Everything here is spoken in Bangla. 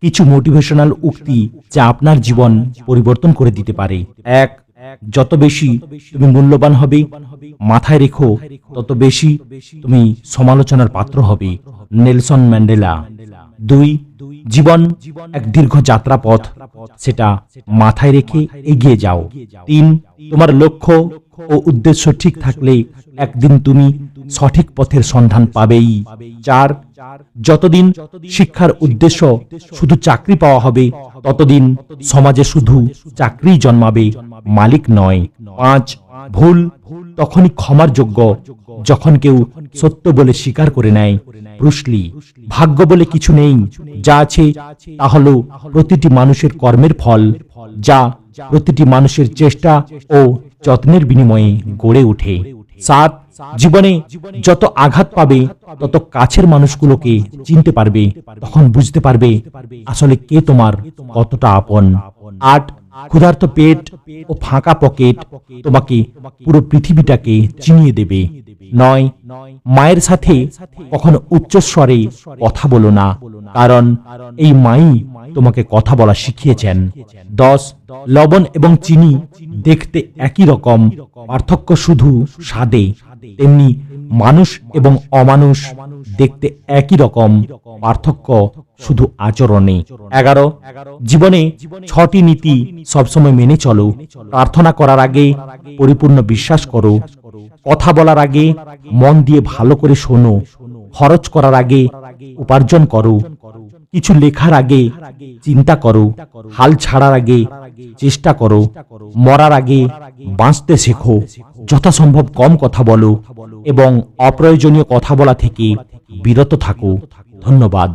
কিছু মোটিভেশনাল উক্তি যা আপনার জীবন পরিবর্তন করে দিতে পারে। 1, যত বেশি তুমি মূল্যবান হবে, মাথায় রেখো, তত বেশি তুমি সমালোচনার পাত্র হবে। Nelson Mandela. 2, জীবন এক দীর্ঘ যাত্রাপথ, সেটা মাথায় রেখে এগিয়ে যাও। 3, তোমার লক্ষ্য ও উদ্দেশ্য ঠিক থাকলে একদিন তুমি সঠিক পথের সন্ধান পাবেই। 4, যতদিন শিক্ষার উদ্দেশ্য শুধু চাকরি পাওয়া হবে, ততদিন সমাজে শুধু চাকরিই জন্মাবে, মালিক নয়। 5, ভুল তখনই ক্ষমার যোগ্য যখন কেউ সত্য বলে স্বীকার করে নেয়। ব্রুসলি। ভাগ্য বলে কিছু নেই, যা আছে তা হলো প্রতিটি মানুষের কর্মের ফল, যা প্রতিটি মানুষের চেষ্টা ও যত্নের বিনিময়ে গড়ে ওঠে। 7, জীবনে যত আঘাত পাবে তত কাছের মানুষগুলোকে চিনতে পারবে, তখন বুঝতে পারবে আসলে কে তোমার কতটা আপন। 8, ক্ষুধার্ত পেট ও ফাঁকা পকেট তোমাকে পুরো পৃথিবীটাকে চিনিয়ে দেবে। 9, মায়ের সাথে কখনো উচ্চস্বরে কথা বলো না, কারণ এই মাই তোমাকে কথা বলা শিখিয়েছেন। 10, লবণ এবং চিনি দেখতে একই রকম, পার্থক্য শুধু স্বাদে, তেমনি মানুষ এবং অমানুষ দেখতে একই রকম, পার্থক্য শুধু আচরণে। 11, জীবনে 6টি নীতি সবসময় মেনে চলো। প্রার্থনা করার আগে পরিপূর্ণ বিশ্বাস করো, কথা বলার আগে মন দিয়ে ভালো করে শোনো, খরচ করার আগে উপার্জন করো, কিছু লেখার আগে চিন্তা করো, হাল ছাড়ার আগে চেষ্টা করো, মরার আগে বাঁচতে শেখো, যথাসম্ভব কম কথা বলো এবং অপ্রয়োজনীয় কথা বলা থেকে বিরত থাকো। ধন্যবাদ।